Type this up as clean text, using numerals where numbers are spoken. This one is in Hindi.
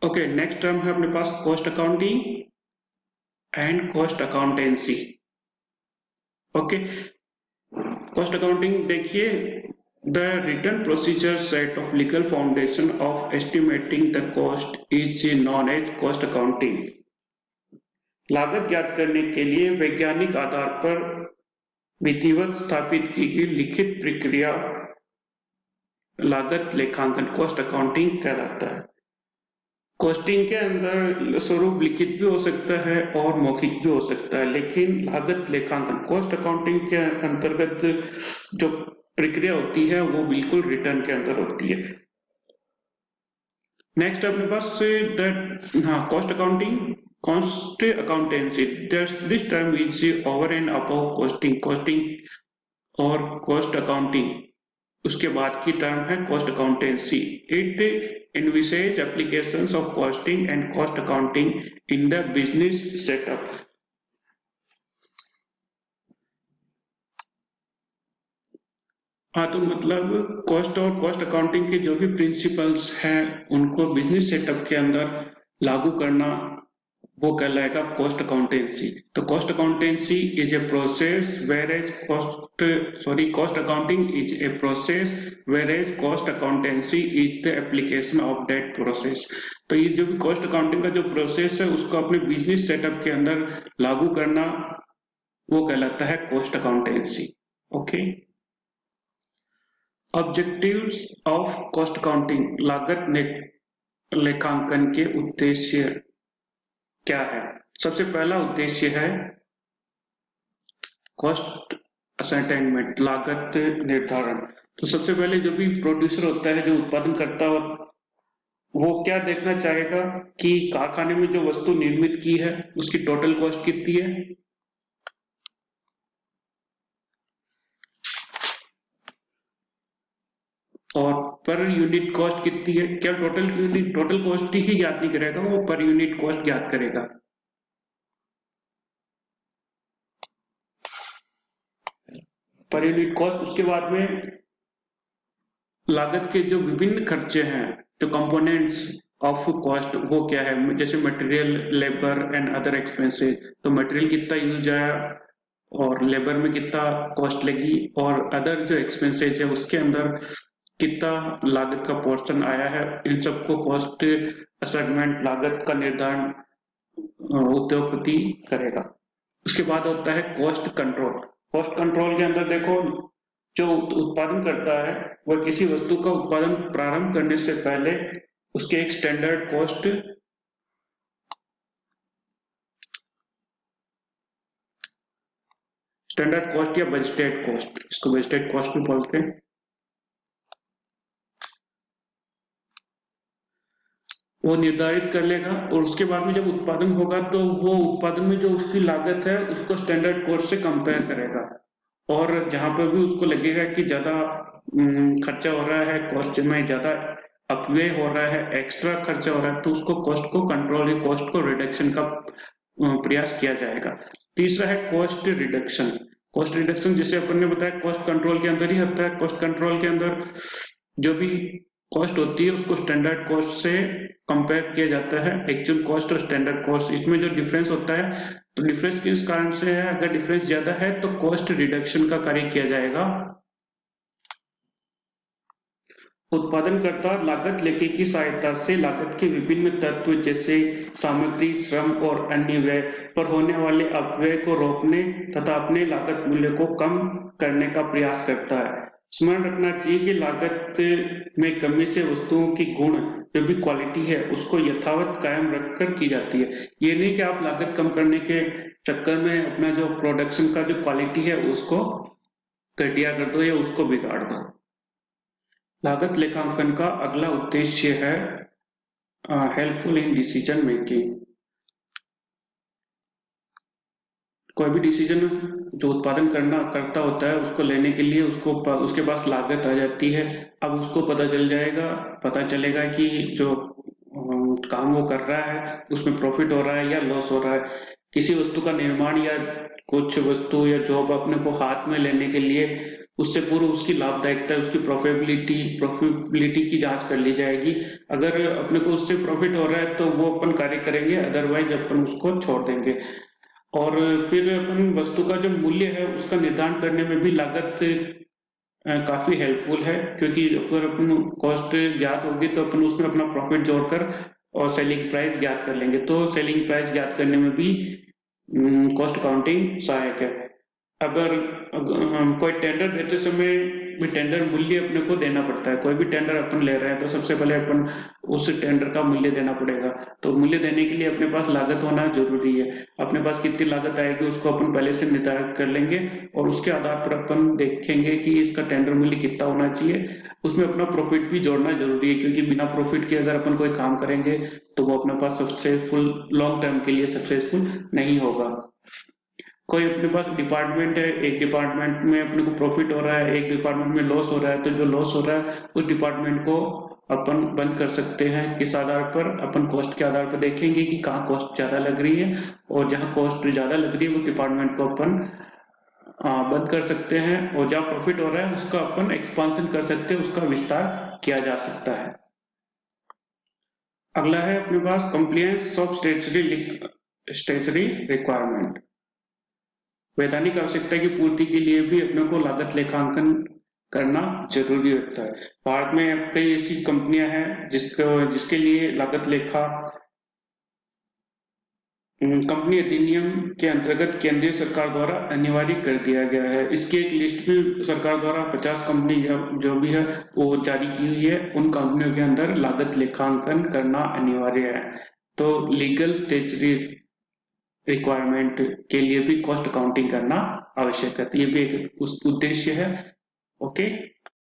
ओके, नेक्स्ट टर्म है अपने पास cost accounting and cost accountancy. Okay, cost accounting देखिए, the written procedure set of legal foundation of estimating the cost is known as cost accounting. लागत ज्ञात करने के लिए वैज्ञानिक आधार पर विधिवत स्थापित की गई लिखित प्रक्रिया लागत लेखांकन कॉस्ट अकाउंटिंग कहलाता है। कॉस्टिंग के अंदर स्वरूप लिखित भी हो सकता है और मौखिक भी हो सकता है, लेकिन लागत लेखांकन कॉस्ट अकाउंटिंग के अंतर्गत जो प्रक्रिया होती है वो बिल्कुल रिटर्न के अंदर होती है। नेक्स्ट अपने पास cost accounting, cost accountancy. This term is over and above costing और कॉस्ट अकाउंटिंग। उसके बाद की टर्म है cost accountancy. It envisage applications of costing and cost accounting in the business setup. हाँ, तो मतलब कॉस्ट और कॉस्ट अकाउंटिंग के जो भी प्रिंसिपल्स हैं उनको बिजनेस सेटअप के अंदर लागू करना वो कहलाएगा कॉस्ट अकाउंटेंसी। तो cost accountancy is a process where cost accounting is a process where cost accountancy is the application of that process. तो ये जो भी कॉस्ट अकाउंटिंग का जो प्रोसेस है उसको अपने बिजनेस सेटअप के अंदर लागू करना वो कहलाता है cost accountancy. Okay, objectives of cost accounting, लागत लेखांकन के उद्देश्य क्या है? सबसे पहला उद्देश्य है कॉस्ट असाइनमेंट, लागत निर्धारण। तो सबसे पहले जो भी प्रोड्यूसर होता है, जो उत्पादन करता हो, वो क्या देखना चाहेगा कि कारखाने में जो वस्तु निर्मित की है उसकी टोटल कॉस्ट कितनी है और पर यूनिट कॉस्ट कितनी है। क्या टोटल कॉस्ट ही ज्ञात नहीं करेगा, वो पर यूनिट कॉस्ट ज्ञात करेगा। Per unit cost. उसके बाद में लागत के जो विभिन्न खर्चे हैं, जो कंपोनेंट्स ऑफ कॉस्ट, वो क्या है, जैसे material, labour and other expenses. तो मटेरियल कितना यूज आया और लेबर में कितना कॉस्ट लगी और अदर जो एक्सपेंसेस है उसके अंदर कितना लागत का पोर्शन आया है, इन सबको कॉस्ट असेसमेंट, लागत का निर्धारण उद्योगपति करेगा। उसके बाद होता है कॉस्ट कंट्रोल। कॉस्ट कंट्रोल के अंदर देखो, जो उत्पादन करता है वह किसी वस्तु का उत्पादन प्रारंभ करने से पहले उसके एक स्टैंडर्ड कॉस्ट या बजटेड कॉस्ट, इसको बजटेड कॉस्ट भी बोलते हैं, वो निर्धारित कर लेगा। और उसके बाद में जब उत्पादन होगा तो वो उत्पादन में जो उसकी लागत है उसको स्टैंडर्ड कॉस्ट से कंपेयर करेगा, और जहां पर भी उसको लगेगा कि ज्यादा खर्चा हो रहा है, कॉस्ट में ज्यादा अपव्यय हो रहा है, एक्स्ट्रा खर्चा हो रहा है, तो उसको कॉस्ट को कंट्रोल या कॉस्ट को रिडक्शन का प्रयास किया जाएगा। तीसरा है कॉस्ट रिडक्शन। कॉस्ट रिडक्शन जैसे अपन ने बताया कॉस्ट कंट्रोल के अंदर ही होता है। कॉस्ट कंट्रोल के अंदर जो भी कॉस्ट होती है उसको स्टैंडर्ड कॉस्ट से कंपेयर किया जाता है, एक्चुअल कॉस्ट और स्टैंडर्ड कॉस्ट, इसमें जो डिफरेंस होता है, तो डिफरेंस किस कारण से है, अगर डिफरेंस ज्यादा है तो कॉस्ट रिडक्शन का कार्य किया जाएगा। उत्पादनकर्ता लागत लेखे की सहायता से लागत के विभिन्न तत्व जैसे सामग्री, श्रम और अन्य व्यय पर होने वाले अपव्यय को रोकने तथा अपने लागत मूल्य को कम करने का प्रयास करता है। स्मरण रखना चाहिए कि लागत में कमी से वस्तुओं की गुण, जो भी क्वालिटी है, उसको यथावत कायम रखकर की जाती है। ये नहीं कि आप लागत कम करने के चक्कर में अपना जो प्रोडक्शन का जो क्वालिटी है उसको घटिया कर दो या उसको बिगाड़ दो। लागत लेखांकन का अगला उद्देश्य है हेल्पफुल इन डिसीजन मेकिंग। कोई भी डिसीजन जो उत्पादन करता होता है उसको लेने के लिए उसके पास लागत आ जाती है। अब उसको पता चलेगा कि जो काम वो कर रहा है उसमें प्रॉफिट हो रहा है या लॉस हो रहा है। किसी वस्तु का निर्माण या कुछ वस्तु या जॉब अपने को हाथ में लेने के लिए उससे पूर्व उसकी लाभदायकता, उसकी प्रॉफिटेबिलिटी की जांच कर ली जाएगी। अगर अपने को उससे प्रॉफिट हो रहा है तो वो अपन कार्य करेंगे, अदरवाइज अपन उसको छोड़ देंगे। और फिर अपन वस्तु का जो मूल्य है उसका निर्धारण करने में भी लागत काफी हेल्पफुल है, क्योंकि अगर अपन कॉस्ट ज्ञात होगी तो अपन उसमें अपना प्रॉफिट जोड़कर और सेलिंग प्राइस ज्ञात कर लेंगे, तो सेलिंग प्राइस ज्ञात करने में भी कॉस्ट काउंटिंग सहायक है। कोई टेंडर देते समय भी टेंडर मूल्य अपने को देना पड़ता है। कोई भी टेंडर अपन ले रहे हैं तो सबसे पहले अपन उस टेंडर का मूल्य देना पड़ेगा। तो मूल्य देने के लिए अपने पास लागत होना जरूरी है। अपने पास कितनी लागत आएगी उसको अपन पहले से निर्धारित कर लेंगे और उसके आधार पर अपन देखेंगे कि इसका टेंडर मूल्य कितना होना चाहिए। उसमें अपना प्रॉफिट भी जोड़ना जरूरी है, क्योंकि बिना प्रॉफिट के अगर अपन कोई काम करेंगे तो वो अपने पास सक्सेसफुल, लॉन्ग टर्म के लिए सक्सेसफुल नहीं होगा। कोई अपने पास डिपार्टमेंट है, एक डिपार्टमेंट में अपने को प्रॉफिट हो रहा है, एक डिपार्टमेंट में लॉस हो रहा है, तो जो लॉस हो रहा है उस डिपार्टमेंट को अपन बंद कर सकते हैं। किस आधार पर? अपन कॉस्ट के आधार पर देखेंगे कि कहाँ कॉस्ट ज्यादा लग रही है, और जहाँ कॉस्ट ज्यादा लग रही है उस डिपार्टमेंट को अपन बंद कर सकते हैं, और जहाँ प्रॉफिट हो रहा है उसका अपन एक्सपांशन कर सकते हैं, उसका विस्तार किया जा सकता है। अगला है अपने पास कंप्लायंस ऑफ स्टेचुटरी रिक्वायरमेंट। वैधानिक आवश्यकता की पूर्ति के लिए भी अपने को लागत लेखांकन करना जरूरी होता है। भारत में कई ऐसी कंपनियां हैं जिसके लिए लागत लेखा कंपनी अधिनियम के अंतर्गत केंद्रीय सरकार द्वारा अनिवार्य कर दिया गया है। इसकी एक लिस्ट भी सरकार द्वारा 50 कंपनी जो भी है वो जारी की हुई है। उन कंपनियों के अंदर लागत लेखांकन करना अनिवार्य है। तो लीगल स्टेचुटरी रिक्वायरमेंट के लिए भी कॉस्ट काउंटिंग करना आवश्यक है। ये भी एक उस उद्देश्य है। ओके।